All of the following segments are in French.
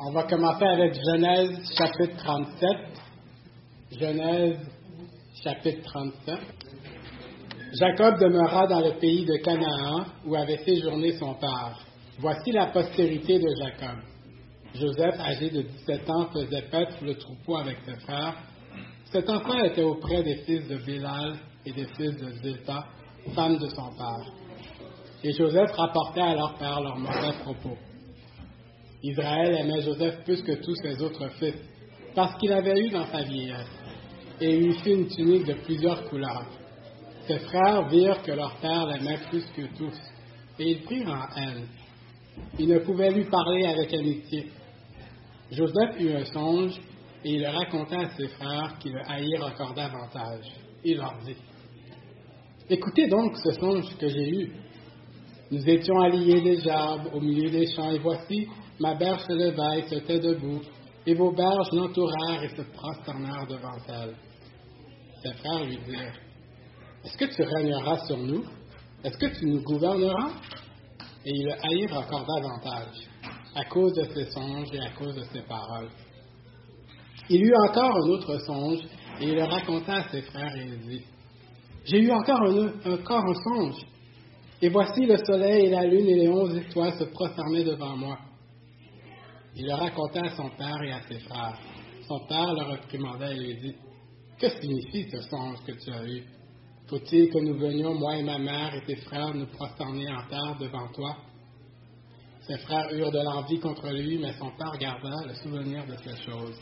On va commencer avec Genèse chapitre 37. Genèse chapitre 37. Jacob demeura dans le pays de Canaan où avait séjourné son père. Voici la postérité de Jacob. Joseph, âgé de 17 ans, faisait paître le troupeau avec ses frères. Cet enfant était auprès des fils de Bilhal et des fils de Zilpa, femme de son père. Et Joseph rapportait à leur père leurs mauvais propos. Israël aimait Joseph plus que tous ses autres fils, parce qu'il avait eu dans sa vieillesse, et lui fit une tunique de plusieurs couleurs. Ses frères virent que leur père l'aimait plus que tous, et ils prirent en haine. Ils ne pouvaient lui parler avec amitié. Joseph eut un songe, et il le raconta à ses frères qui le haïrent encore davantage. Il leur dit, « Écoutez donc ce songe que j'ai eu. Nous étions alliés des gerbes au milieu des champs, et voici, ma berge se leva et se tait debout, et vos berges l'entourèrent et se prosternèrent devant elle. » Ses frères lui dirent, « Est-ce que tu régneras sur nous? Est-ce que tu nous gouverneras? » Et ils le haïrent encore davantage, à cause de ses songes et à cause de ses paroles. Il eut encore un autre songe, et il le raconta à ses frères, et il dit, « J'ai eu encore un songe, et voici le soleil et la lune et les 11 étoiles se prosternaient devant moi. » Il le raconta à son père et à ses frères. Son père le réprimanda et lui dit, « Que signifie ce songe que tu as eu? Faut-il que nous venions, moi et ma mère et tes frères, nous prosterner en terre devant toi? » Ses frères eurent de l'envie contre lui, mais son père garda le souvenir de ces choses.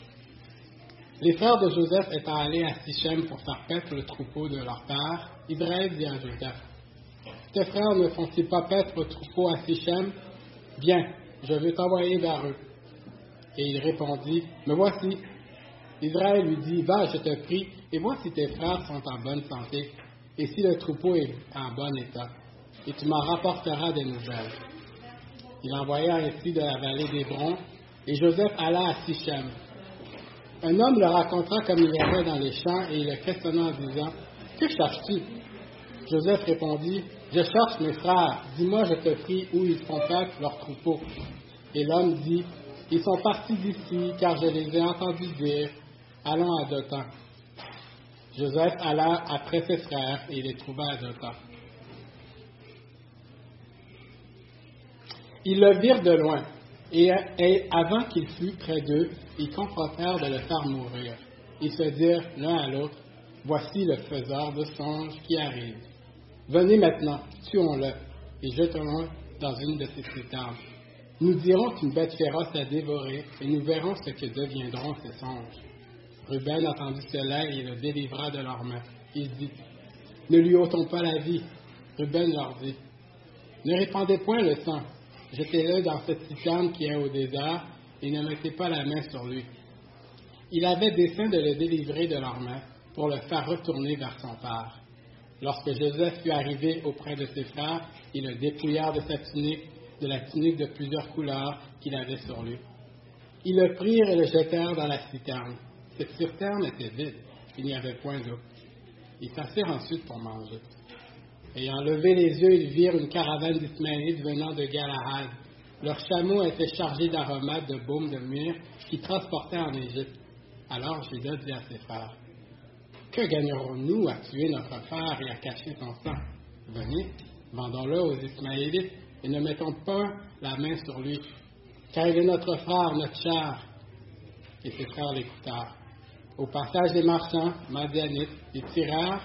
Les frères de Joseph étant allés à Sichem pour faire paître le troupeau de leur père, Israël dit à Joseph, « Tes frères ne font-ils pas paître le troupeau à Sichem? Bien, je vais t'envoyer vers eux. » Et il répondit, « Me voici. » Israël lui dit, « Va, je te prie, et vois si tes frères sont en bonne santé, et si le troupeau est en bon état, et tu m'en rapporteras des nouvelles. » Il envoya ainsi de la vallée d'Hébron, et Joseph alla à Sichem. Un homme le rencontra comme il était dans les champs, et il le questionna en disant, « Que cherches-tu? » Joseph répondit, « Je cherche mes frères, dis-moi, je te prie, où ils font paître leur troupeau. » Et l'homme dit, « Ils sont partis d'ici, car je les ai entendus dire, allons à Dothan. » Joseph alla après ses frères, et il les trouva à Dothan. Ils le virent de loin, et avant qu'il fût près d'eux, ils confrontèrent de le faire mourir. Ils se dirent l'un à l'autre, « Voici le faiseur de songes qui arrive. Venez maintenant, tuons-le, et jetons-le dans une de ses citernes. Nous dirons qu'une bête féroce l'a dévoré, et nous verrons ce que deviendront ces songes. » Ruben entendit cela, et il le délivra de leurs mains. Il dit, « Ne lui ôtons pas la vie. » Ruben leur dit, « Ne répandez point le sang. Jetez-le dans cette citerne qui est au désert, et ne mettez pas la main sur lui. » Il avait dessein de le délivrer de leurs mains, pour le faire retourner vers son père. Lorsque Joseph fut arrivé auprès de ses frères, ils le dépouillèrent de sa tunique, de la tunique de plusieurs couleurs qu'il avait sur lui. Ils le prirent et le jetèrent dans la citerne. Cette citerne était vide, il n'y avait point d'eau. Ils s'assirent ensuite pour manger. Ayant levé les yeux, ils virent une caravane d'Ismaélites venant de Galahad. Leurs chameaux étaient chargés d'aromates de baume de myrrhe qui transportaient en Égypte. Alors Juda dit à ses frères, « Que gagnerons-nous à tuer notre frère et à cacher son sang? Venez, vendons-le aux Ismaélites et ne mettons pas la main sur lui, car il est notre frère, notre chair. » Et ses frères l'écoutèrent. Au passage des marchands, Madianites, ils tirèrent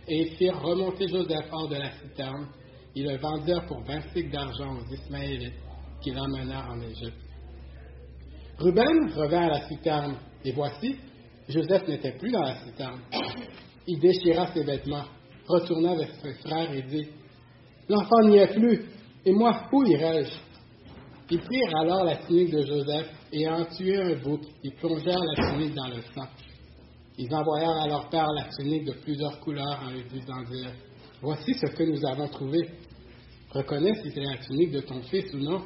et firent remonter Joseph hors de la citerne. Ils le vendirent pour 20 sicles d'argent aux Ismaélites, qui l'emmenèrent en Égypte. Ruben revint à la citerne, et voici, Joseph n'était plus dans la citerne. Il déchira ses vêtements, retourna vers ses frères et dit, « L'enfant n'y est plus, et moi, où irai-je? » Ils prirent alors la tunique de Joseph, et en tuant un bouc, ils plongèrent la tunique dans le sang. Ils envoyèrent à leur père la tunique de plusieurs couleurs en lui disant dire, « Voici ce que nous avons trouvé. Reconnais si c'est la tunique de ton fils ou non. »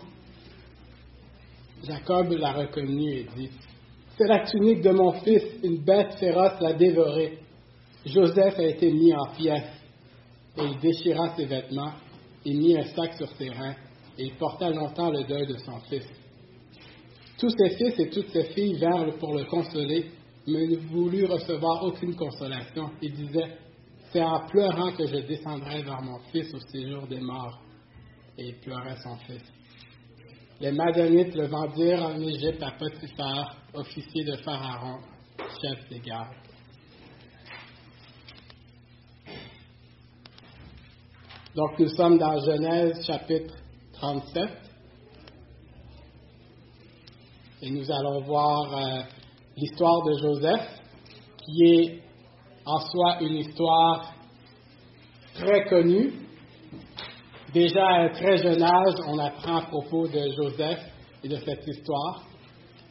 Jacob la reconnut et dit, « C'est la tunique de mon fils, une bête féroce l'a dévorée. » Joseph a été mis en pièces, et il déchira ses vêtements, et mit un sac sur ses reins, et il porta longtemps le deuil de son fils. Tous ses fils et toutes ses filles vinrent pour le consoler, mais ne voulut recevoir aucune consolation. Il disait, c'est en pleurant que je descendrai vers mon fils au séjour des morts. Et il pleurait son fils. Les Madianites le vendirent en Égypte à Potiphar, officier de Pharaon, chef des gardes. Donc nous sommes dans Genèse chapitre 37 et nous allons voir l'histoire de Joseph qui est en soi une histoire très connue. Déjà à un très jeune âge, on apprend à propos de Joseph et de cette histoire.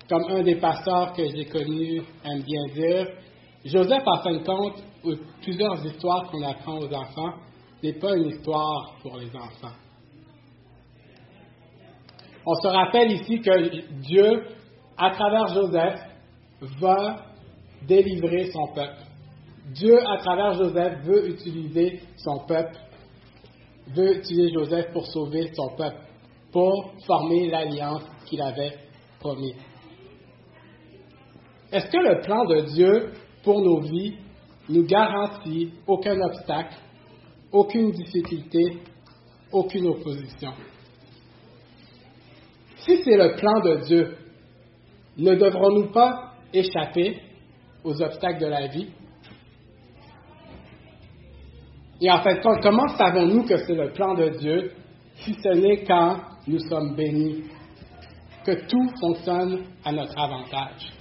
Comme un des pasteurs que j'ai connus aime bien dire, Joseph, en fin de compte, plusieurs histoires qu'on apprend aux enfants, n'est pas une histoire pour les enfants. On se rappelle ici que Dieu, à travers Joseph, va délivrer son peuple. Dieu, à travers Joseph, veut utiliser son peuple, veut utiliser Joseph pour sauver son peuple, pour former l'alliance qu'il avait promis. Est-ce que le plan de Dieu pour nos vies nous garantit aucun obstacle, aucune difficulté, aucune opposition? Si c'est le plan de Dieu, ne devrons-nous pas échapper aux obstacles de la vie? Et en fait, comment savons-nous que c'est le plan de Dieu si ce n'est quand nous sommes bénis, que tout fonctionne à notre avantage?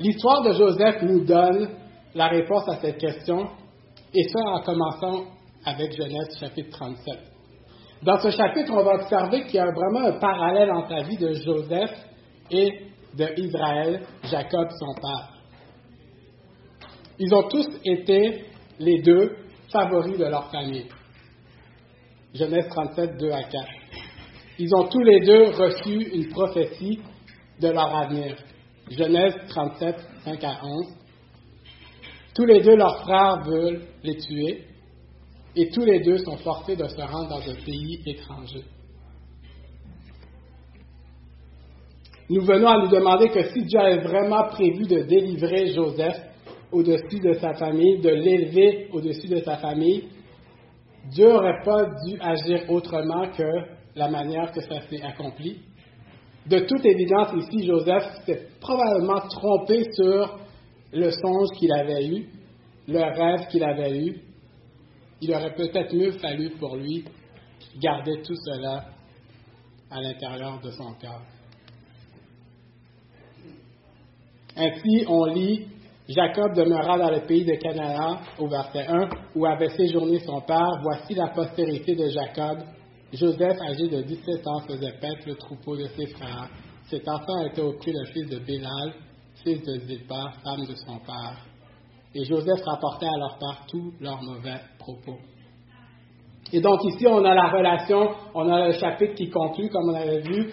L'histoire de Joseph nous donne la réponse à cette question, et ça en commençant avec Genèse chapitre 37. Dans ce chapitre, on va observer qu'il y a vraiment un parallèle entre la vie de Joseph et d'Israël, Jacob, son père. Ils ont tous été, les deux, favoris de leur famille. Genèse 37, 2 à 4. Ils ont tous les deux reçu une prophétie de leur avenir. Genèse 37, 5 à 11. Tous les deux, leurs frères veulent les tuer, et tous les deux sont forcés de se rendre dans un pays étranger. Nous venons à nous demander que si Dieu avait vraiment prévu de délivrer Joseph au-dessus de sa famille, de l'élever au-dessus de sa famille, Dieu n'aurait pas dû agir autrement que la manière que ça s'est accompli. De toute évidence, ici, Joseph s'est probablement trompé sur le songe qu'il avait eu, le rêve qu'il avait eu. Il aurait peut-être mieux fallu pour lui garder tout cela à l'intérieur de son cœur. Ainsi, on lit « Jacob demeura dans le pays de Canaan, au verset 1, où avait séjourné son père. Voici la postérité de Jacob. Joseph, âgé de 17 ans, faisait paître le troupeau de ses frères. Cet enfant était au pied le fils de Bélal, fils de Zilpa, femme de son père. Et Joseph rapportait à leur père tous leurs mauvais propos. » Et donc ici, on a la relation, on a le chapitre qui conclut, comme on avait vu,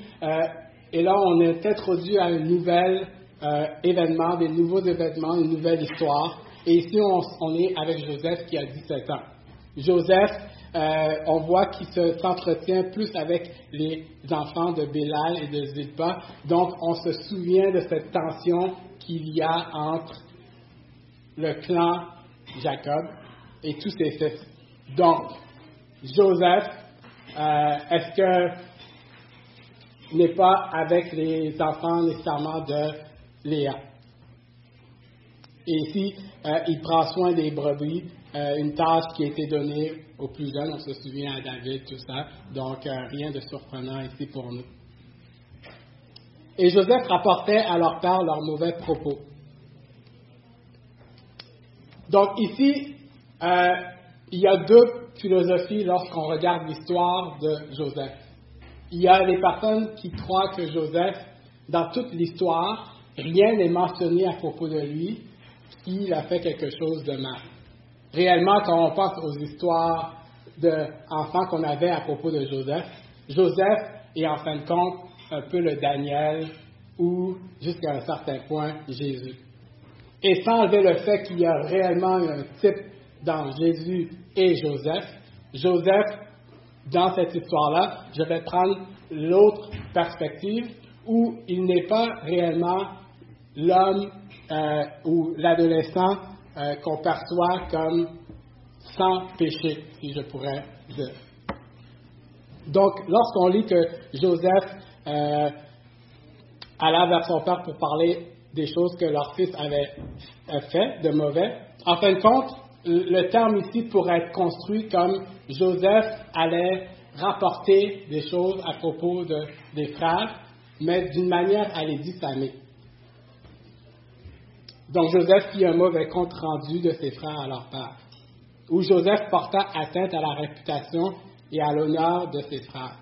et là, on est introduit à un nouvel événement, des nouveaux événements, une nouvelle histoire. Et ici, on est avec Joseph qui a 17 ans. Joseph, on voit qu'il s'entretient plus avec les enfants de Bélal et de Zilpa. Donc, on se souvient de cette tension qu'il y a entre le clan Jacob et tous ses fils. Donc, Joseph, est-ce que n'est pas avec les enfants nécessairement de Léa? Et ici, il prend soin des brebis, une tâche qui a été donnée aux plus jeunes, on se souvient à David, tout ça, donc rien de surprenant ici pour nous. Et Joseph rapportait à leur père leurs mauvais propos. Donc ici, il y a deux philosophies lorsqu'on regarde l'histoire de Joseph. Il y a les personnes qui croient que Joseph, dans toute l'histoire, rien n'est mentionné à propos de lui qu'il a fait quelque chose de mal. Réellement, quand on pense aux histoires d'enfants qu'on avait à propos de Joseph, Joseph est en fin de compte un peu le Daniel ou, jusqu'à un certain point, Jésus. Et sans enlever le fait qu'il y a réellement un type dans Jésus et Joseph, dans cette histoire-là, je vais prendre l'autre perspective où il n'est pas réellement l'homme ou l'adolescent qu'on perçoit comme sans péché, si je pourrais dire. Donc, lorsqu'on lit que Joseph alla vers son père pour parler des choses que leur fils avait fait de mauvais, en fin de compte, le terme ici pourrait être construit comme Joseph allait rapporter des choses à propos des frères, mais d'une manière à les diffamer. Donc Joseph fit un mauvais compte rendu de ses frères à leur père, où Joseph porta atteinte à la réputation et à l'honneur de ses frères.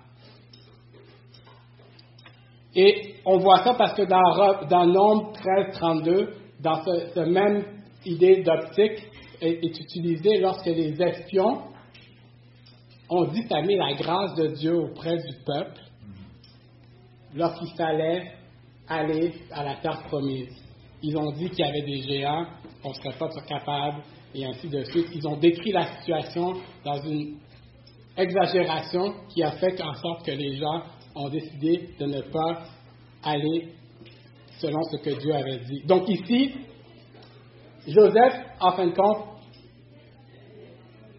Et on voit ça parce que dans Nombre 13-32, dans ce même idée d'optique est utilisée lorsque les espions ont diffamé la grâce de Dieu auprès du peuple lorsqu'il fallait aller à la terre promise. Ils ont dit qu'il y avait des géants, qu'on ne serait pas capable, et ainsi de suite. Ils ont décrit la situation dans une exagération qui a fait en sorte que les gens ont décidé de ne pas aller selon ce que Dieu avait dit. Donc ici, Joseph, en fin de compte,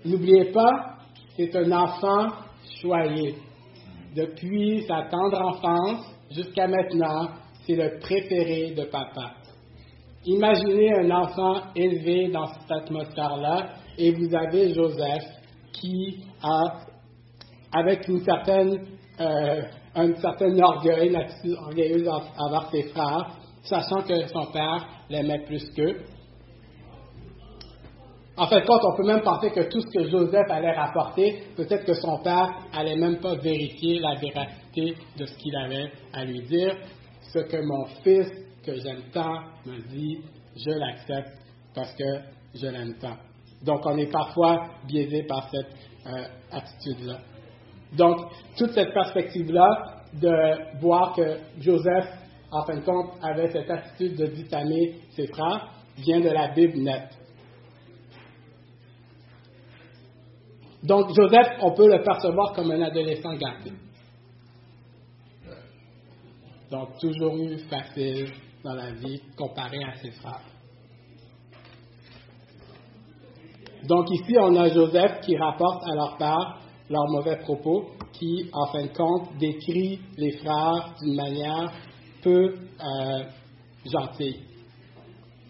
n'oubliez pas, c'est un enfant choyé. Depuis sa tendre enfance jusqu'à maintenant, c'est le préféré de papa. Imaginez un enfant élevé dans cette atmosphère-là et vous avez Joseph qui a, avec un certain orgueil, une attitude orgueilleuse envers ses frères, sachant que son père l'aimait plus qu'eux. En fait, quand on peut même penser que tout ce que Joseph allait rapporter, peut-être que son père allait même pas vérifier la véracité de ce qu'il avait à lui dire. Ce que mon fils, que j'aime tant, me dit, je l'accepte parce que je l'aime tant. Donc, on est parfois biaisé par cette attitude-là. Donc, toute cette perspective-là de voir que Joseph, en fin de compte, avait cette attitude de diffamer ses frères, vient de la Bible nette. Donc, Joseph, on peut le percevoir comme un adolescent gâté. Donc, toujours eu facile dans la vie comparé à ses frères. Donc, ici, on a Joseph qui rapporte à leur père leurs mauvais propos, qui, en fin de compte, décrit les frères d'une manière peu gentille.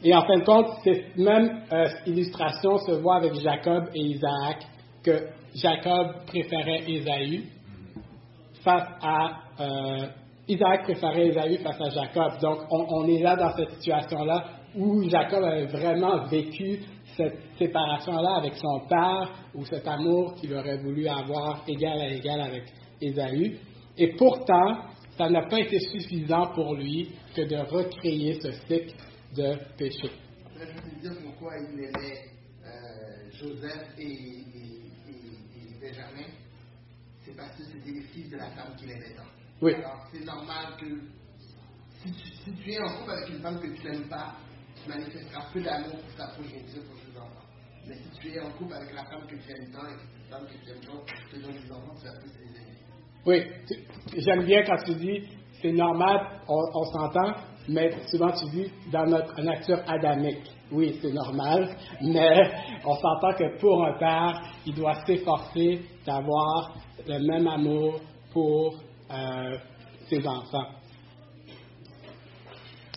Et en fin de compte, cette même illustration se voit avec Jacob et Isaac, que Jacob préférait Ésaü face à Isaac préférait Ésaü face à Jacob. Donc, on est là dans cette situation-là où Jacob avait vraiment vécu cette séparation-là avec son père ou cet amour qu'il aurait voulu avoir égal à égal avec Ésaü. Et pourtant, ça n'a pas été suffisant pour lui que de recréer ce cycle de péché. Je veux dire pourquoi il aimait Joseph et Benjamin, c'est parce que c'était les fils de la femme qu'il aimait tant. Oui. Alors, c'est normal que si tu es en couple avec une femme que tu n'aimes pas, tu manifesteras peu d'amour pour ta progéniture, pour tes enfants. Mais si tu es en couple avec la femme que tu aimes tant et que cette femme que tu aimes tant te donne des enfants, tu vas plus les aimer. Oui, j'aime bien quand tu dis c'est normal, on s'entend, mais souvent tu dis dans notre nature adamique. Oui, c'est normal, mais on s'entend que pour un père, il doit s'efforcer d'avoir le même amour pour ses enfants.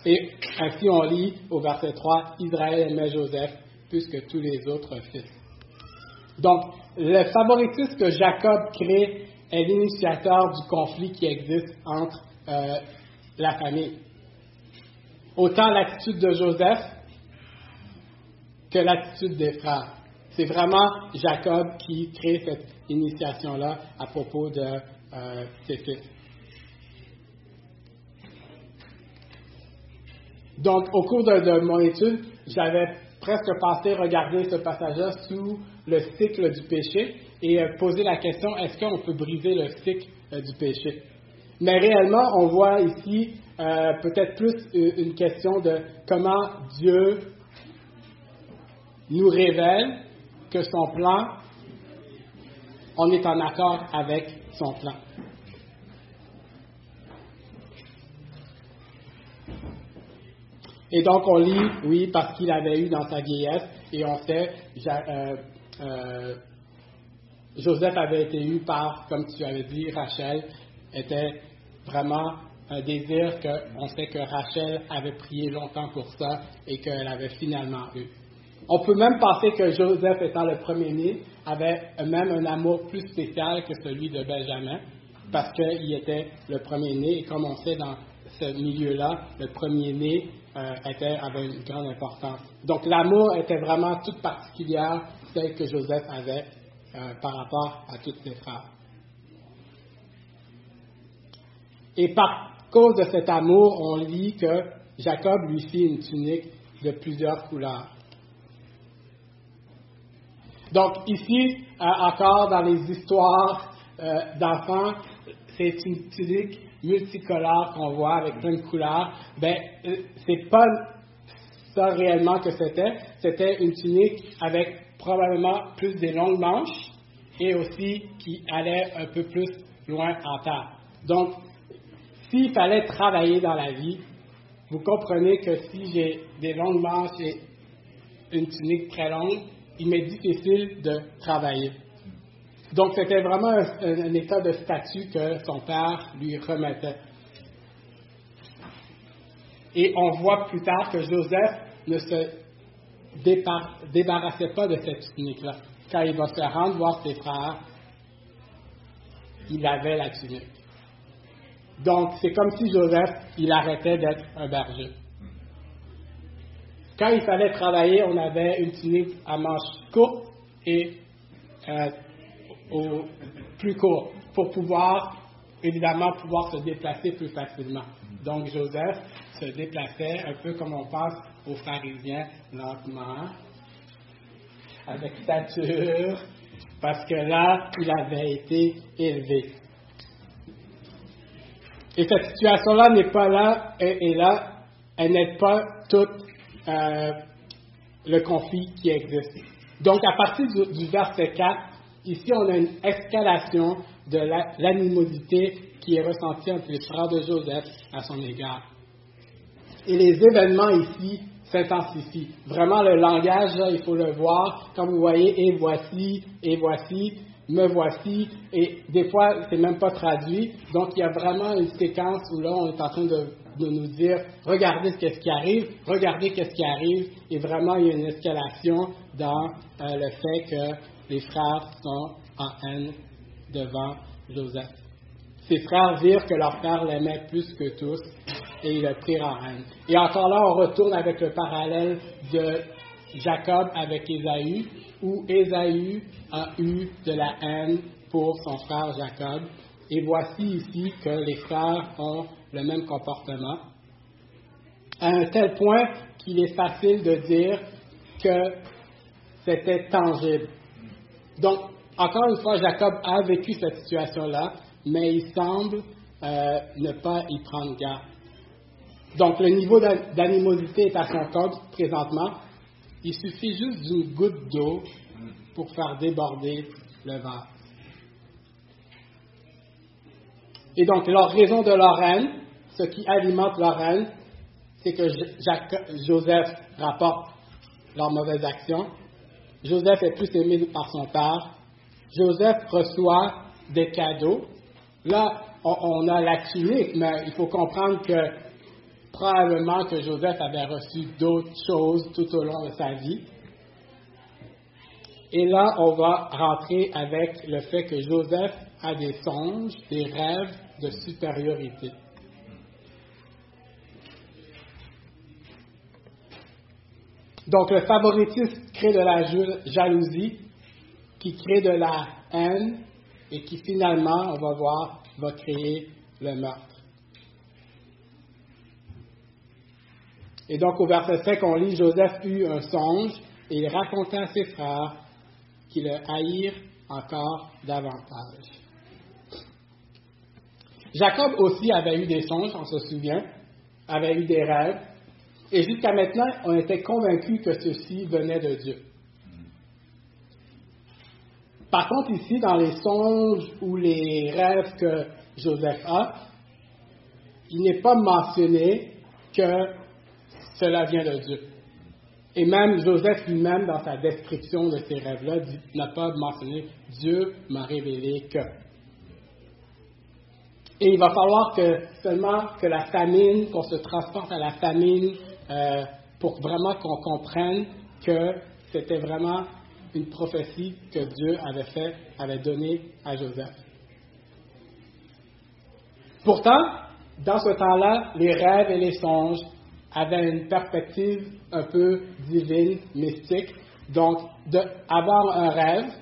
Et ainsi on lit au verset 3, Israël aimait Joseph plus que tous les autres fils. Donc, le favoritisme que Jacob crée est l'initiateur du conflit qui existe entre la famille. Autant l'attitude de Joseph que l'attitude des frères. C'est vraiment Jacob qui crée cette initiation-là à propos de ses fils. Donc, au cours de mon étude, j'avais presque pensé regarder ce passage-là sous le cycle du péché et poser la question, est-ce qu'on peut briser le cycle du péché? Mais réellement, on voit ici peut-être plus une question de comment Dieu nous révèle que son plan, on est en accord avec son plan. Et donc on lit, oui, parce qu'il avait eu dans sa vieillesse, et on sait, Joseph avait été eu par, comme tu avais dit, Rachel, était vraiment un désir qu'on sait que Rachel avait prié longtemps pour ça et qu'elle avait finalement eu. On peut même penser que Joseph, étant le premier-né, avait même un amour plus spécial que celui de Benjamin, parce qu'il était le premier-né, et comme on sait dans ce milieu-là, le premier-né avait une grande importance. Donc l'amour était vraiment toute particulière, celle que Joseph avait par rapport à tous ses frères. Et par cause de cet amour, on lit que Jacob lui fit une tunique de plusieurs couleurs. Donc ici, encore dans les histoires d'enfants, c'est une tunique multicolore qu'on voit avec plein de couleurs. Ben, c'est pas ça réellement que c'était. C'était une tunique avec probablement plus des longues manches et aussi qui allait un peu plus loin en terre. Donc, s'il fallait travailler dans la vie, vous comprenez que si j'ai des longues manches et une tunique très longue, il m'est difficile de travailler. Donc, c'était vraiment un état de statut que son père lui remettait. Et on voit plus tard que Joseph ne se débarrassait pas de cette tunique-là. Quand il va se rendre voir ses frères, il avait la tunique. Donc, c'est comme si Joseph, il arrêtait d'être un berger. Quand il fallait travailler, on avait une tunique à manches courtes et plus courte pour pouvoir se déplacer plus facilement. Donc, Joseph se déplaçait un peu comme on pense aux pharisiens, lentement, avec stature, parce que là, il avait été élevé. Et cette situation-là n'est pas là, et là, elle n'aide pas tout le conflit qui existe. Donc, à partir du verset 4, ici, on a une escalation de l'animosité qui est ressentie entre les frères de Joseph à son égard. Et les événements ici s'intensifient. Vraiment, le langage, là, il faut le voir. Comme vous voyez, et voici, me voici, et des fois, c'est même pas traduit. Donc, il y a vraiment une séquence où là, on est en train de nous dire, regardez ce qui arrive, et vraiment, il y a une escalation dans le fait que les frères sont en haine devant Joseph. Ses frères virent que leur père l'aimait plus que tous, et ils le prirent en haine. Et encore là, on retourne avec le parallèle de Jacob avec Ésaü, où Ésaü a eu de la haine pour son frère Jacob. Et voici ici que les frères ont le même comportement, à un tel point qu'il est facile de dire que c'était tangible. Donc, encore une fois, Jacob a vécu cette situation-là, mais il semble ne pas y prendre garde. Donc, le niveau d'animosité est à son comble présentement. Il suffit juste d'une goutte d'eau pour faire déborder le vase. Et donc, leur raison de leur haine, ce qui alimente leur haine, c'est que Joseph rapporte leurs mauvaises actions. Joseph est plus aimé par son père. Joseph reçoit des cadeaux. Là, on a la tunique, mais il faut comprendre que probablement que Joseph avait reçu d'autres choses tout au long de sa vie. Et là, on va rentrer avec le fait que Joseph a des songes, des rêves de supériorité. Donc, le favoritisme crée de la jalousie, qui crée de la haine, et qui finalement, on va voir, va créer le meurtre. Et donc, au verset 5, on lit, Joseph eut un songe, et il raconta à ses frères qui le haïrent encore davantage. Jacob aussi avait eu des songes, on se souvient, avait eu des rêves, et jusqu'à maintenant, on était convaincus que ceux-ci venaient de Dieu. Par contre, ici, dans les songes ou les rêves que Joseph a, il n'est pas mentionné que cela vient de Dieu. Et même Joseph lui-même, dans sa description de ces rêves-là, n'a pas mentionné « Dieu m'a révélé que ». Et il va falloir que la famine, qu'on se transporte à la famine pour vraiment qu'on comprenne que c'était vraiment une prophétie que Dieu avait donnée à Joseph. Pourtant, dans ce temps-là, les rêves et les songes avaient une perspective un peu divine, mystique. Donc, avoir un rêve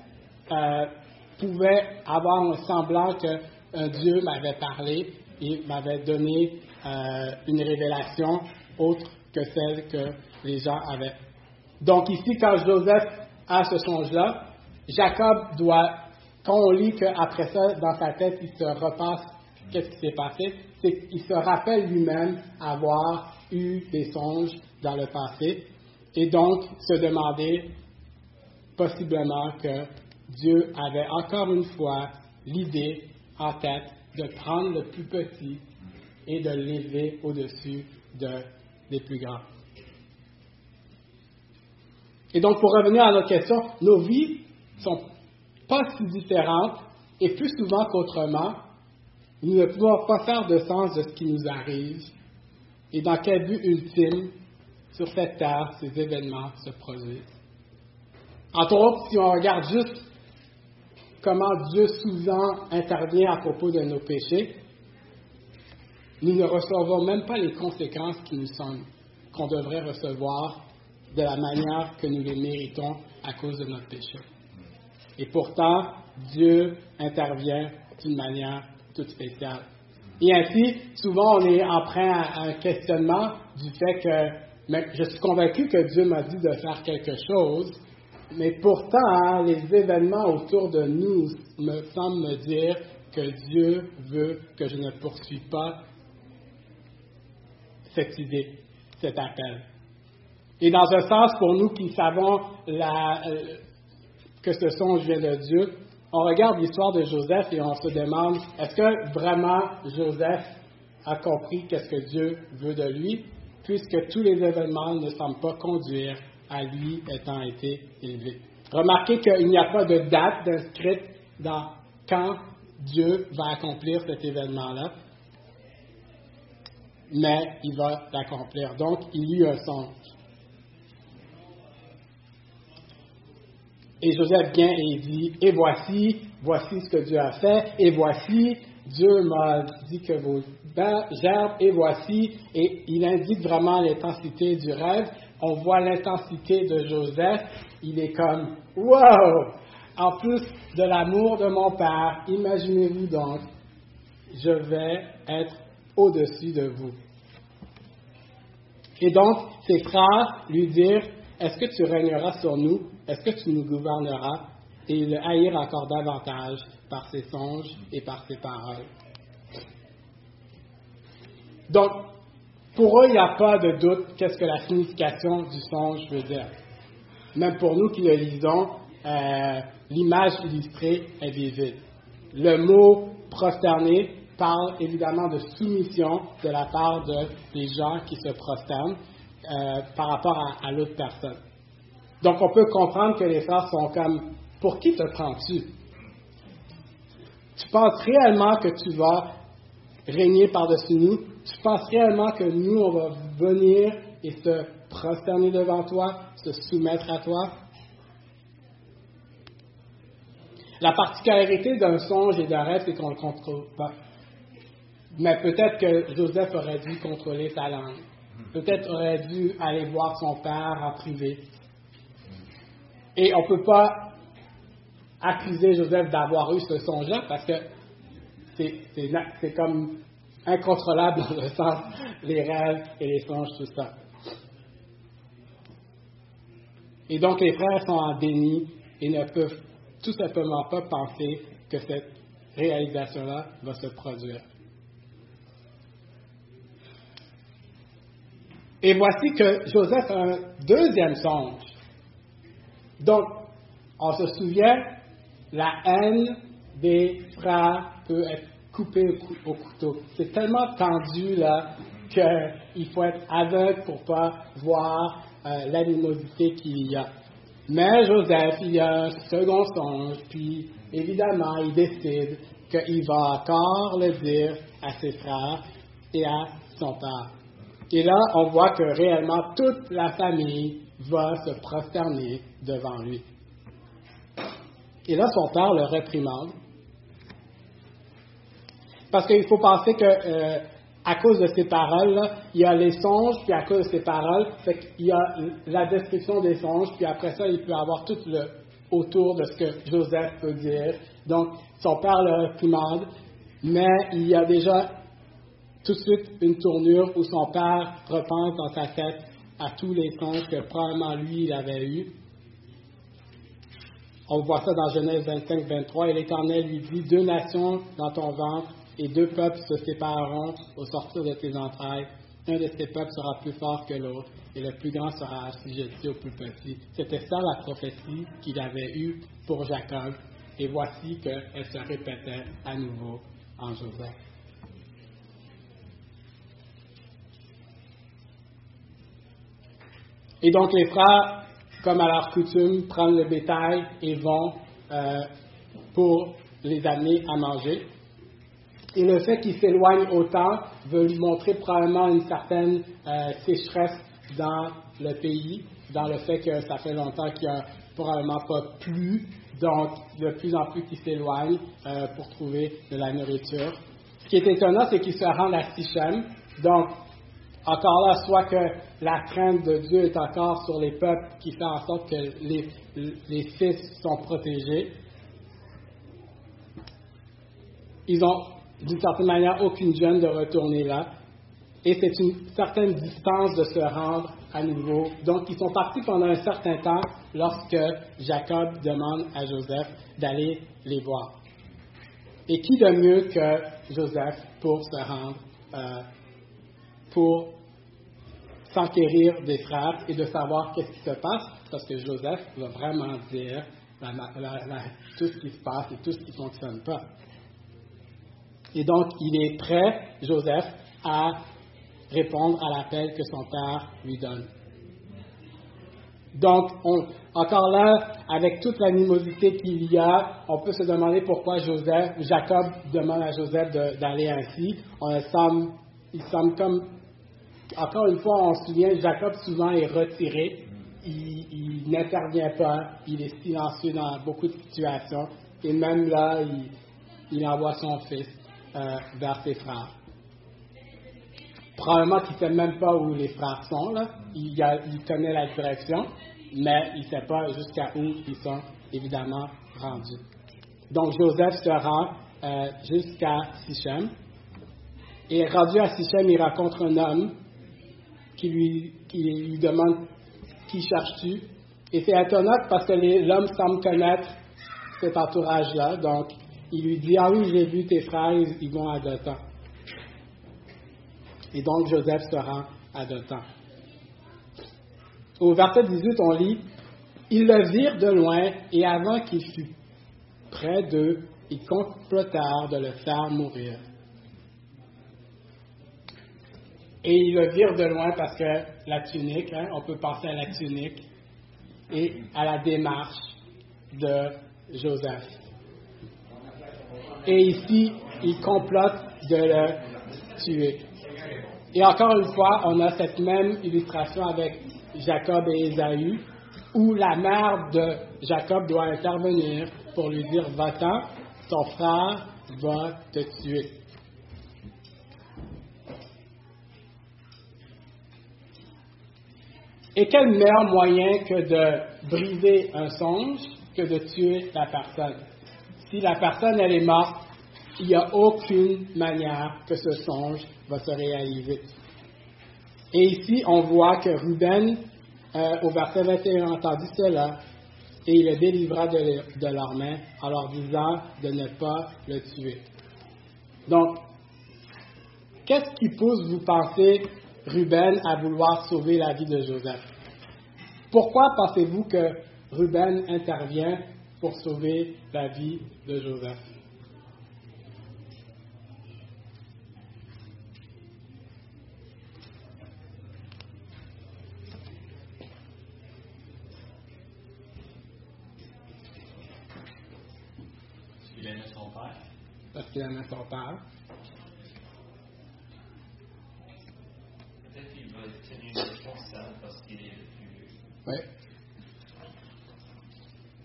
pouvait avoir un semblant qu'un Dieu m'avait parlé et m'avait donné une révélation autre que celle que les gens avaient. Donc ici, quand Joseph a ce songe-là, Jacob doit, quand on lit qu'après ça, dans sa tête, il se repasse qu'est-ce qui s'est passé, c'est qu'il se rappelle lui-même avoir eu des songes dans le passé et donc se demander possiblement que Dieu avait encore une fois l'idée en tête de prendre le plus petit et de l'élever au-dessus des plus grands. Et donc, pour revenir à notre question, nos vies sont pas si différentes et plus souvent qu'autrement, nous ne pouvons pas faire de sens de ce qui nous arrive et dans quel but ultime sur cette terre ces événements se produisent. Entre autres, si on regarde juste comment Dieu souvent intervient à propos de nos péchés, nous ne recevons même pas les conséquences qu'on devrait recevoir de la manière que nous les méritons à cause de notre péché. Et pourtant, Dieu intervient d'une manière toute spéciale. Et ainsi, souvent, on est emprunt à un questionnement du fait que je suis convaincu que Dieu m'a dit de faire quelque chose, mais pourtant, les événements autour de nous me semblent me dire que Dieu veut que je ne poursuive pas cette idée, cet appel. Et dans un sens, pour nous qui savons que ce songe vient de Dieu, on regarde l'histoire de Joseph et on se demande, est-ce que vraiment Joseph a compris qu'est-ce que Dieu veut de lui, puisque tous les événements ne semblent pas conduire à lui étant été élevé. Remarquez qu'il n'y a pas de date inscrite dans quand Dieu va accomplir cet événement-là, mais il va l'accomplir. Donc, il y eut un songe. Et Joseph vient et il dit, et voici ce que Dieu a fait, et voici, Dieu m'a dit que vos gerbes, et voici, et il indique vraiment l'intensité du rêve. On voit l'intensité de Joseph, il est comme, wow! En plus de l'amour de mon Père, imaginez-vous donc, je vais être au-dessus de vous. Et donc, ses frères lui dirent, est-ce que tu régneras sur nous? Est-ce que tu nous gouverneras? Et ils le haïrent encore davantage par ses songes et par ses paroles. Donc, pour eux, il n'y a pas de doute qu'est-ce que la signification du songe veut dire. Même pour nous qui le lisons, l'image illustrée est visible. Le mot prosterné parle évidemment de soumission de la part des gens qui se prosternent par rapport à l'autre personne. Donc, on peut comprendre que les frères sont comme, pour qui te prends-tu? Tu penses réellement que tu vas régner par-dessus nous? Tu penses réellement que nous, on va venir et se prosterner devant toi, se soumettre à toi? La particularité d'un songe et d'un rêve, c'est qu'on ne le contrôle pas. Mais peut-être que Joseph aurait dû contrôler sa langue. Peut-être aurait dû aller voir son père en privé. Et on ne peut pas accuser Joseph d'avoir eu ce songe-là parce que c'est comme incontrôlable dans le sens les rêves et les songes, tout ça. Et donc les frères sont en déni et ne peuvent tout simplement pas penser que cette réalisation-là va se produire. Et voici que Joseph a un deuxième songe. Donc, on se souvient, la haine des frères peut être coupée au couteau. C'est tellement tendu là qu'il faut être aveugle pour ne pas voir l'animosité qu'il y a. Mais Joseph, il y a un second songe, puis évidemment, il décide qu'il va encore le dire à ses frères et à son père. Et là, on voit que réellement toute la famille va se prosterner devant lui. Et là, son père le réprimande. Parce qu'il faut penser que à cause de ces paroles, là, il y a les songes, puis à cause de ces paroles, il y a la description des songes, puis après ça, il peut avoir tout le autour de ce que Joseph peut dire. Donc, son père le réprimande, mais il y a déjà tout de suite une tournure où son père repense dans sa tête à tous les songes que probablement lui, il avait eus. On voit ça dans Genèse 25, 23. Et l'Éternel lui dit, 2 nations dans ton ventre et 2 peuples se sépareront au sortir de tes entrailles. Un de ces peuples sera plus fort que l'autre et le plus grand sera assujetti au plus petit. C'était ça la prophétie qu'il avait eue pour Jacob. Et voici qu'elle se répétait à nouveau en Joseph. Et donc les frères, comme à leur coutume, prennent le bétail et vont pour les amener à manger. Et le fait qu'ils s'éloignent autant veut lui montrer probablement une certaine sécheresse dans le pays, dans le fait que ça fait longtemps qu'il n'y a probablement pas plu, donc de plus en plus qu'ils s'éloignent pour trouver de la nourriture. Ce qui est étonnant, c'est qu'ils se rendent à Sichem, donc encore là, soit que la crainte de Dieu est encore sur les peuples qui fait en sorte que les fils sont protégés. Ils ont, d'une certaine manière, aucune gêne de retourner là. Et c'est une certaine distance de se rendre à nouveau. Donc, ils sont partis pendant un certain temps lorsque Jacob demande à Joseph d'aller les voir. Et qui de mieux que Joseph pour se rendre pour s'enquérir des frères et de savoir qu'est-ce qui se passe, parce que Joseph va vraiment dire tout ce qui se passe et tout ce qui ne fonctionne pas. Et donc, il est prêt, Joseph, à répondre à l'appel que son père lui donne. Donc, encore là, avec toute l'animosité qu'il y a, on peut se demander pourquoi Jacob demande à Joseph d'aller ainsi. Il semble comme, encore une fois, on se souvient, Jacob souvent est retiré, il n'intervient pas, il est silencieux dans beaucoup de situations, et même là, il envoie son fils vers ses frères. Probablement qu'il ne sait même pas où les frères sont, là. Il connaît la direction, mais il ne sait pas jusqu'à où ils sont évidemment rendus. Donc Joseph se rend jusqu'à Sichem, et rendu à Sichem, il rencontre un homme qui lui demande « Qui cherches-tu » Et c'est étonnant parce que l'homme semble connaître cet entourage-là, donc il lui dit « Ah oui, j'ai vu tes frères, ils vont à Dothan. » Et donc Joseph se rend à Dothan. Au verset 18, on lit « Ils le virent de loin, et avant qu'il fût près d'eux, ils complotèrent de le faire mourir. » Et ils le virent de loin parce que la tunique, on peut penser à la tunique et à la démarche de Joseph. Et ici, ils complotent de le tuer. Et encore une fois, on a cette même illustration avec Jacob et Ésaü, où la mère de Jacob doit intervenir pour lui dire « Va-t'en, ton frère va te tuer. » Et quel meilleur moyen que de briser un songe que de tuer la personne? Si la personne, elle est morte, il n'y a aucune manière que ce songe va se réaliser. Et ici, on voit que Ruben, au verset 21, entendit cela, et il le délivra de leurs mains en leur disant de ne pas le tuer. Donc, qu'est-ce qui pousse, vous pensez, Ruben à vouloir sauver la vie de Joseph? Pourquoi pensez-vous que Ruben intervient pour sauver la vie de Joseph? « père. Parce qu'il aimait son père. Peut-être qu'il va être tenu responsable parce qu'il est le plus vieux. Oui.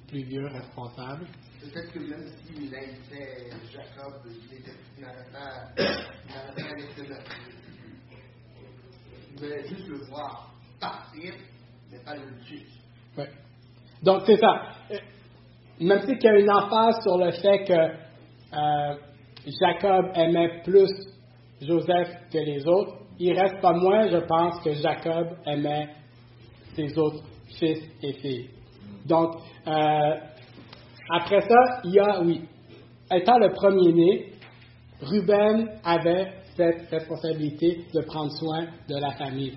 Plus vieux, responsable. Peut-être que même s'il invitait Jacob, il n'aurait pas laissé le. Il voulait juste le voir partir, mais pas le tuer. Oui. Donc, c'est ça. Même si il y a une emphase sur le fait que Jacob aimait plus Joseph que les autres, il reste pas moins, je pense, que Jacob aimait ses autres fils et filles. Donc, après ça, il y a, oui, étant le premier-né, Ruben avait cette responsabilité de prendre soin de la famille.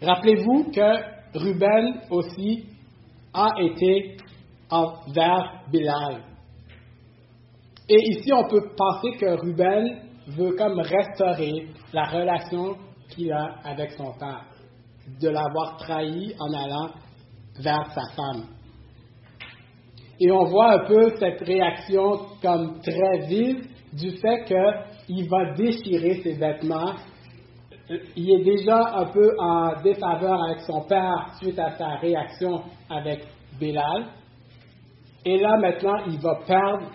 Rappelez-vous que Ruben aussi a été envers Bilal. Et ici, on peut penser que Ruben veut comme restaurer la relation qu'il a avec son père, de l'avoir trahi en allant vers sa femme. Et on voit un peu cette réaction comme très vive du fait qu'il va déchirer ses vêtements. Il est déjà un peu en défaveur avec son père suite à sa réaction avec Bilal. Et là, maintenant, il va perdre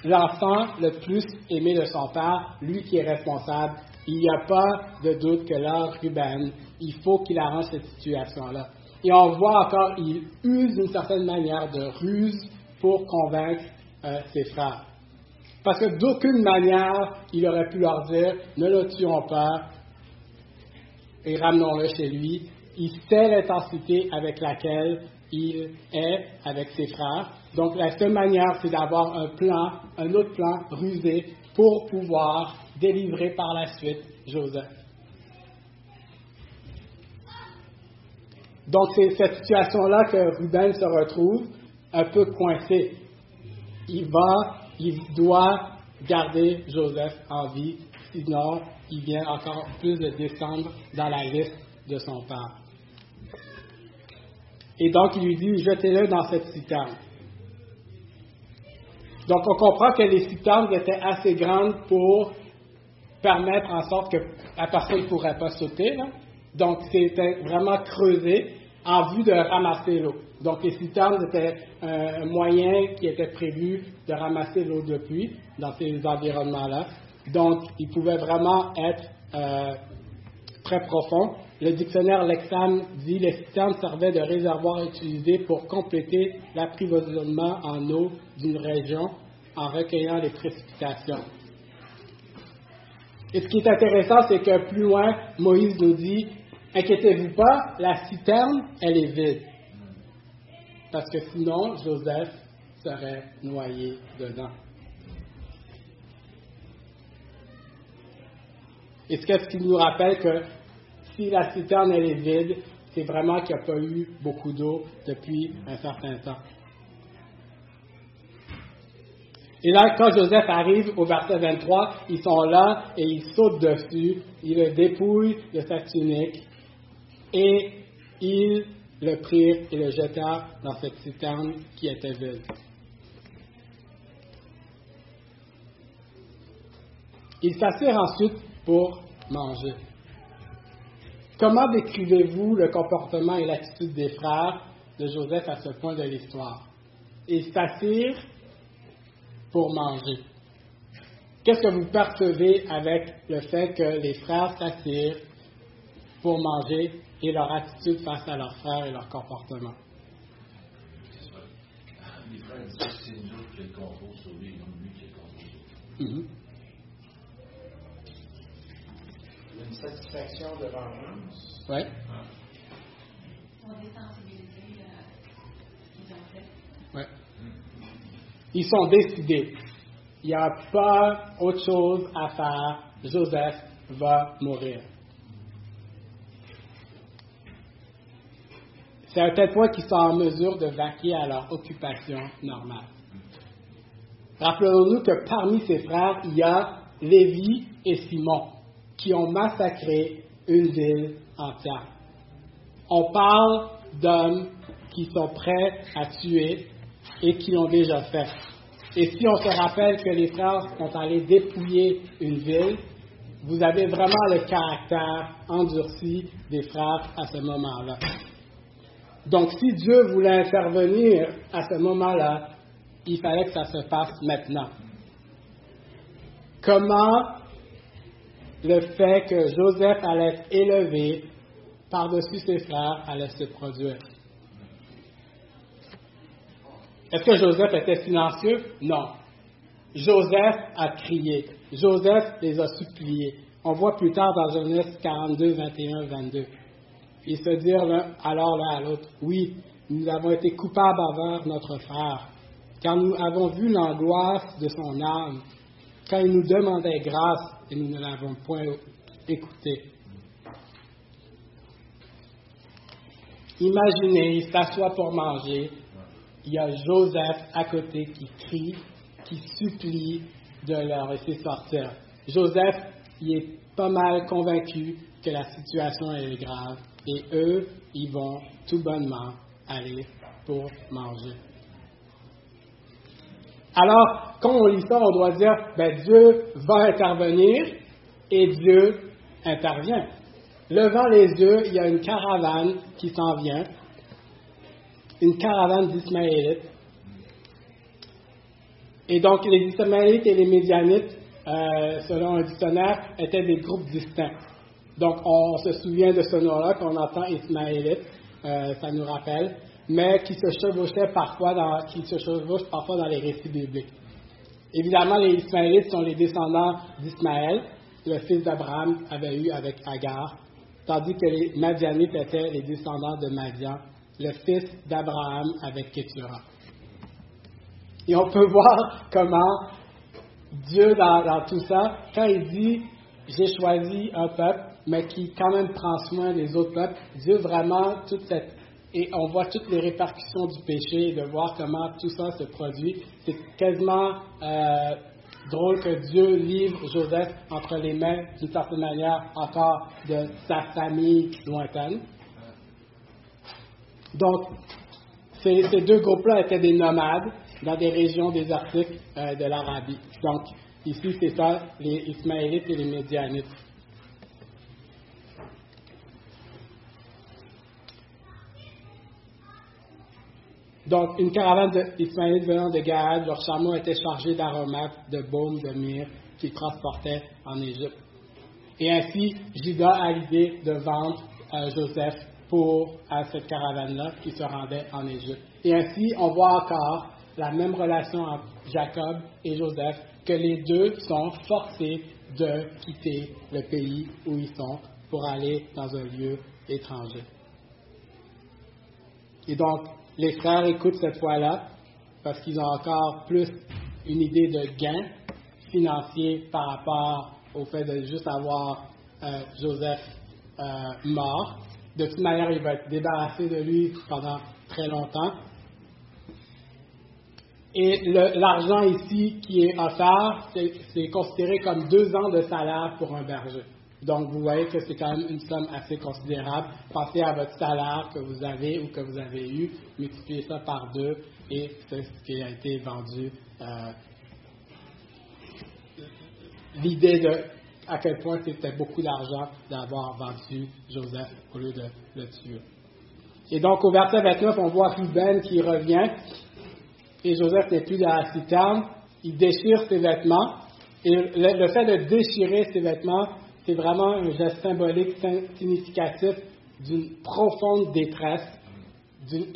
l'enfant le plus aimé de son père, lui qui est responsable. Il n'y a pas de doute que là, Ruben, il faut qu'il arrange cette situation-là. Et on voit encore, il use d'une certaine manière de ruse pour convaincre ses frères. Parce que d'aucune manière, il aurait pu leur dire, ne le tuons pas et ramenons-le chez lui. Il sait l'intensité avec laquelle il est avec ses frères. Donc la seule manière, c'est d'avoir un autre plan rusé pour pouvoir délivrer par la suite Joseph. Donc c'est cette situation-là que Ruben se retrouve un peu coincé. Il doit garder Joseph en vie, sinon il vient encore plus de descendre dans la liste de son père. Et donc il lui dit, jetez-le dans cette citerne. Donc on comprend que les citernes étaient assez grandes pour permettre en sorte que la personne ne pourrait pas sauter, là. Donc c'était vraiment creusé en vue de ramasser l'eau. Donc les citernes étaient un moyen qui était prévu de ramasser l'eau de pluie dans ces environnements-là. Donc ils pouvaient vraiment être très profonds. Le dictionnaire Lexham dit les citernes servaient de réservoir utilisé pour compléter l'approvisionnement en eau d'une région en recueillant les précipitations. Et ce qui est intéressant, c'est que plus loin, Moïse nous dit, inquiétez-vous pas, la citerne, elle est vide. Parce que sinon, Joseph serait noyé dedans. Et ce qui nous rappelle que si la citerne, elle est vide, c'est vraiment qu'il n'y a pas eu beaucoup d'eau depuis un certain temps. Et là, quand Joseph arrive au verset 23, ils sont là et ils sautent dessus, ils le dépouillent de sa tunique et ils le prirent et le jetèrent dans cette citerne qui était vide. Ils s'assirent ensuite pour manger. Comment décrivez-vous le comportement et l'attitude des frères de Joseph à ce point de l'histoire? Ils s'assirent pour manger. Qu'est-ce que vous percevez avec le fait que les frères s'assirent pour manger et leur attitude face à leurs frères et leur comportement? Les frères disent que c'est nous autres qui le contrôle sur lui, non lui qui le contrôle sur lui. Il y a une satisfaction de vengeance. Oui. On est sensibilisés à ce qu'ils ont fait. Oui. Ils sont décidés. Il n'y a pas autre chose à faire. Joseph va mourir. C'est à un tel point qu'ils sont en mesure de vaquer à leur occupation normale. Rappelons-nous que parmi ses frères, il y a Lévi et Simon qui ont massacré une ville entière. On parle d'hommes qui sont prêts à tuer et qui l'ont déjà fait. Et si on se rappelle que les frères sont allés dépouiller une ville, vous avez vraiment le caractère endurci des frères à ce moment-là. Donc, si Dieu voulait intervenir à ce moment-là, il fallait que ça se passe maintenant. Comment le fait que Joseph allait être élevé par-dessus ses frères allait se produire? Est-ce que Joseph était silencieux? Non. Joseph a crié. Joseph les a suppliés. On voit plus tard dans Genèse 42, 21, 22. Ils se dirent alors l'un à l'autre, « Oui, nous avons été coupables envers notre frère, car nous avons vu l'angoisse de son âme, quand il nous demandait grâce et nous ne l'avons point écouté. » Imaginez, il s'assoit pour manger, il y a Joseph à côté qui crie, qui supplie de leur laisser sortir. Joseph, il est pas mal convaincu que la situation est grave et eux, ils vont tout bonnement aller pour manger. Alors, quand on lit ça, on doit dire, Dieu va intervenir et Dieu intervient. Levant les yeux, il y a une caravane qui s'en vient, une caravane d'Ismaélites. Et donc, les Ismaélites et les Médianites, selon un dictionnaire, étaient des groupes distincts. Donc, on se souvient de ce nom-là qu'on entend Ismaélite, ça nous rappelle, mais qui se chevauchent parfois dans les récits bibliques. Évidemment, les Ismaélites sont les descendants d'Ismaël, le fils d'Abraham avait eu avec Agar, tandis que les Madianites étaient les descendants de Madian, le fils d'Abraham avec Kétura. Et on peut voir comment Dieu, dans tout ça, quand il dit « j'ai choisi un peuple », mais qui quand même prend soin des autres peuples, Dieu vraiment, et on voit toutes les répercussions du péché et de voir comment tout ça se produit. C'est quasiment drôle que Dieu livre Joseph entre les mains, d'une certaine manière, encore de sa famille lointaine. Donc, ces deux groupes-là étaient des nomades dans des régions désertiques de l'Arabie. Donc, ici, c'est ça, les Ismaélites et les Médianites. Donc, une caravane d'Ismaélites venant de Gaad, leurs chameaux étaient chargés d'aromates, de baumes, de myrrhe, qu'ils transportaient en Égypte. Et ainsi, Juda a l'idée de vendre Joseph à cette caravane-là qui se rendait en Égypte. Et ainsi, on voit encore la même relation entre Jacob et Joseph, que les deux sont forcés de quitter le pays où ils sont pour aller dans un lieu étranger. Et donc, les frères écoutent cette fois-là parce qu'ils ont encore plus une idée de gain financier par rapport au fait de juste avoir Joseph mort. De toute manière, il va être débarrassé de lui pendant très longtemps. Et l'argent ici qui est offert, c'est considéré comme 2 ans de salaire pour un berger. Donc, vous voyez que c'est quand même une somme assez considérable. Pensez à votre salaire que vous avez ou que vous avez eu, multipliez ça par 2 et c'est ce qui a été vendu. L'idée de à quel point c'était beaucoup d'argent d'avoir vendu Joseph au lieu de le tuer. Et donc, au verset 29, on voit Ruben qui revient et Joseph n'est plus dans la citerne. Il déchire ses vêtements et le fait de déchirer ses vêtements, c'est vraiment un geste symbolique significatif d'une profonde détresse, d'une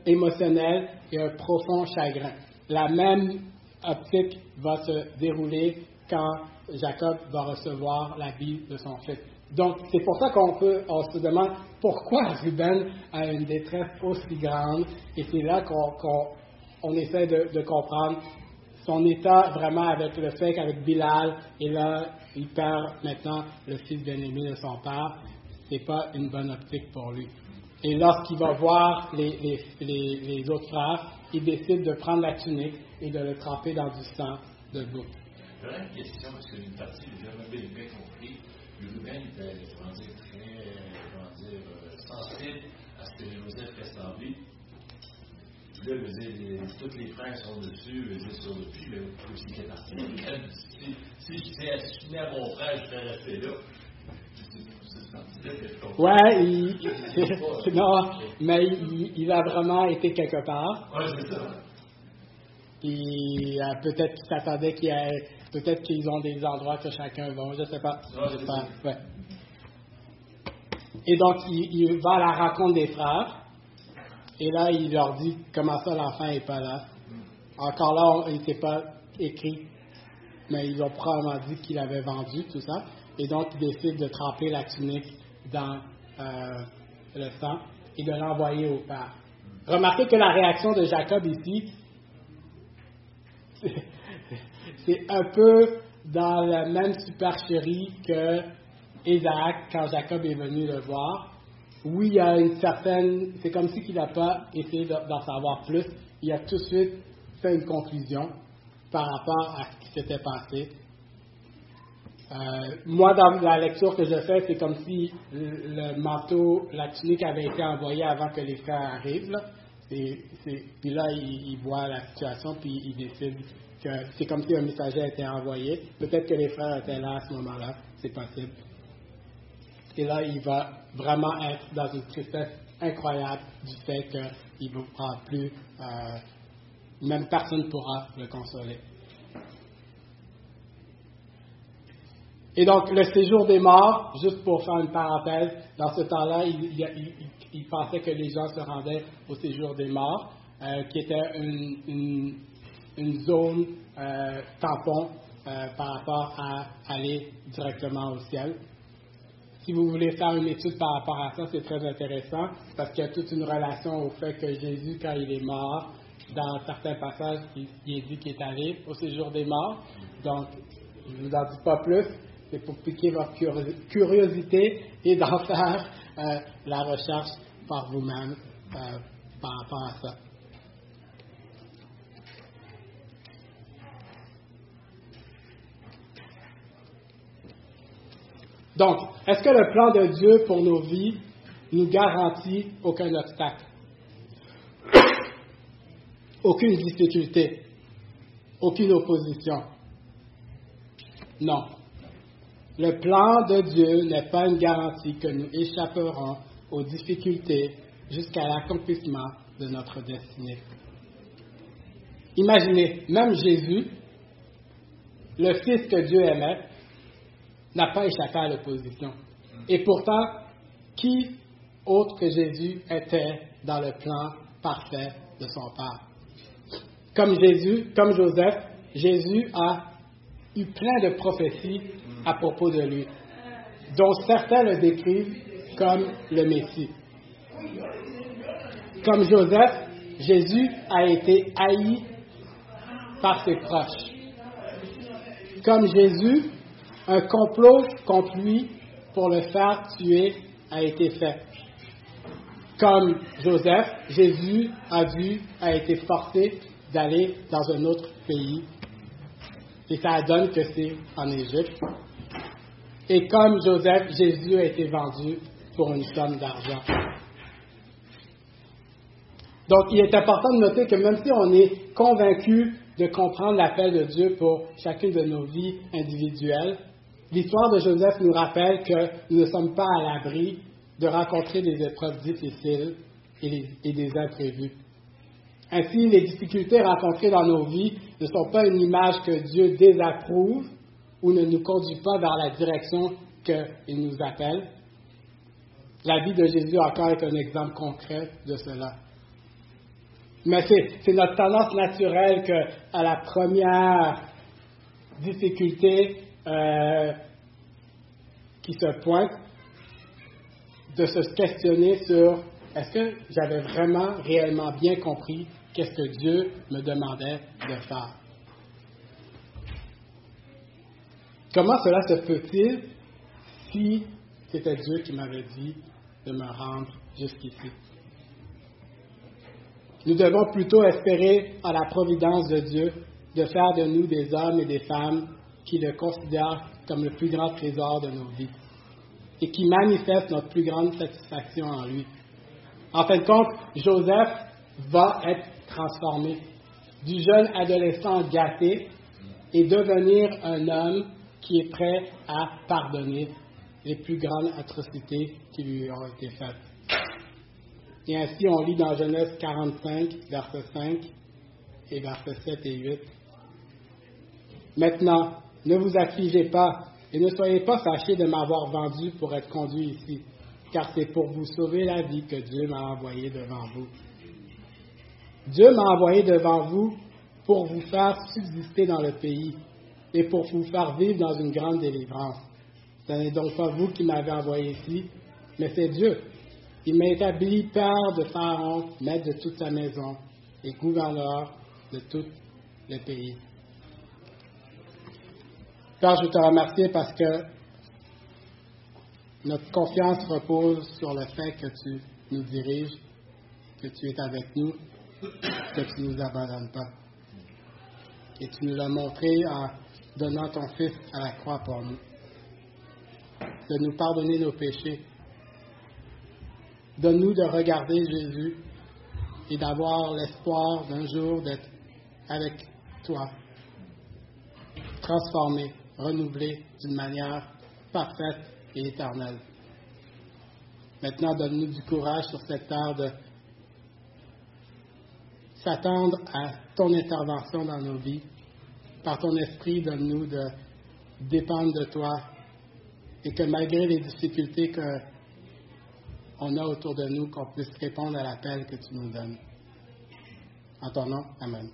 émotionnelle et un profond chagrin. La même optique va se dérouler quand Jacob va recevoir la vie de son fils. Donc, c'est pour ça qu'on se demande pourquoi Ruben a une détresse aussi grande, et c'est là qu'on essaie de comprendre son état vraiment avec le fait qu'avec Bilal, et là, il perd maintenant le fils bien-aimé de son père. C'est pas une bonne optique pour lui. Et lorsqu'il va voir les autres frères, il décide de prendre la tunique et de le tremper dans du sang de bouc. J'aurais une question, parce que une partie, j'ai jamais bien compris. Ruben était, très sensible à ce que Joseph reste en vie. Puis là, je veux dire, tous les frères sont dessus, je veux dire, sur le puits, mais aussi qu'il est parti. Si je tenais à mon frère, je serais resté là. Ouais, non, mais il a vraiment été quelque part. Ouais, c'est ça. Puis peut-être qu'ils s'attendaient peut-être qu'ils ont des endroits que chacun va, je sais pas. Ouais. Et donc, il va à la rencontre des frères. Et là, il leur dit, comment ça, l'enfant n'est pas là? Encore là, il n'était pas écrit, mais ils ont probablement dit qu'il avait vendu tout ça. Et donc, il décide de tremper la tunique dans le sang et de l'envoyer au père. Remarquez que la réaction de Jacob ici, c'est un peu dans la même supercherie que Isaac quand Jacob est venu le voir. Oui, il y a une certaine... C'est comme si il n'a pas essayé d'en savoir plus. Il a tout de suite fait une conclusion par rapport à ce qui s'était passé. Moi, dans la lecture que je fais, c'est comme si le manteau, la tunique avait été envoyée avant que les frères arrivent. Là. Puis là, il voit la situation, puis il décide que c'est comme si un messager a été envoyé. Peut-être que les frères étaient là à ce moment-là, c'est possible. Et là, il va vraiment être dans une tristesse incroyable du fait qu'il ne pourra plus, même personne ne pourra le consoler. Et donc, le séjour des morts, juste pour faire une parenthèse, dans ce temps-là, il pensait que les gens se rendaient au séjour des morts, qui était une zone tampon par rapport à aller directement au ciel. Si vous voulez faire une étude par rapport à ça, c'est très intéressant parce qu'il y a toute une relation au fait que Jésus, quand il est mort, dans certains passages, il est dit qu'il est allé au séjour des morts. Donc, je ne vous en dis pas plus. C'est pour piquer votre curiosité et d'en faire la recherche par vous-même par rapport à ça. Donc, est-ce que le plan de Dieu pour nos vies nous garantit aucun obstacle? Aucune difficulté? Aucune opposition? Non. Le plan de Dieu n'est pas une garantie que nous échapperons aux difficultés jusqu'à l'accomplissement de notre destinée. Imaginez, même Jésus, le Fils que Dieu aimait, n'a pas échappé à l'opposition. Et pourtant, qui autre que Jésus était dans le plan parfait de son Père? Comme Joseph, Jésus a eu plein de prophéties à propos de lui, dont certains le décrivent comme le Messie. Comme Joseph, Jésus a été haï par ses proches. Comme Jésus, un complot contre lui pour le faire tuer a été fait. Comme Joseph, Jésus a été forcé d'aller dans un autre pays. Et ça donne que c'est en Égypte. Et comme Joseph, Jésus a été vendu pour une somme d'argent. Donc, il est important de noter que même si on est convaincu de comprendre l'appel de Dieu pour chacune de nos vies individuelles, l'histoire de Joseph nous rappelle que nous ne sommes pas à l'abri de rencontrer des épreuves difficiles et des imprévus. Ainsi, les difficultés rencontrées dans nos vies ne sont pas une image que Dieu désapprouve ou ne nous conduit pas vers la direction qu'il nous appelle. La vie de Jésus encore est un exemple concret de cela. Mais c'est notre tendance naturelle qu'à la première difficulté qui se pointe, de se questionner sur est-ce que j'avais vraiment, réellement bien compris qu'est-ce que Dieu me demandait de faire? Comment cela se peut-il si c'était Dieu qui m'avait dit de me rendre jusqu'ici? Nous devons plutôt espérer à la providence de Dieu de faire de nous des hommes et des femmes qui le considèrent comme le plus grand trésor de nos vies et qui manifestent notre plus grande satisfaction en lui. En fin de compte, Joseph va être transformer, du jeune adolescent gâté et devenir un homme qui est prêt à pardonner les plus grandes atrocités qui lui ont été faites. Et ainsi, on lit dans Genèse 45, versets 5 et versets 7 et 8. Maintenant, ne vous affligez pas et ne soyez pas fâchés de m'avoir vendu pour être conduit ici, car c'est pour vous sauver la vie que Dieu m'a envoyé devant vous. Dieu m'a envoyé devant vous pour vous faire subsister dans le pays et pour vous faire vivre dans une grande délivrance. Ce n'est donc pas vous qui m'avez envoyé ici, mais c'est Dieu. Il m'a établi père de Pharaon, maître de toute sa maison et gouverneur de tout le pays. Père, je veux te remercier parce que notre confiance repose sur le fait que tu nous diriges, que tu es avec nous, que tu ne nous abandonnes pas. Et tu nous l'as montré en donnant ton Fils à la croix pour nous, de nous pardonner nos péchés. Donne-nous de regarder Jésus et d'avoir l'espoir d'un jour d'être avec toi, transformé, renouvelé d'une manière parfaite et éternelle. Maintenant, donne-nous du courage sur cette terre de s'attendre à ton intervention dans nos vies. Par ton esprit, donne-nous de dépendre de toi et que malgré les difficultés qu'on a autour de nous, qu'on puisse répondre à l'appel que tu nous donnes. En ton nom, amen.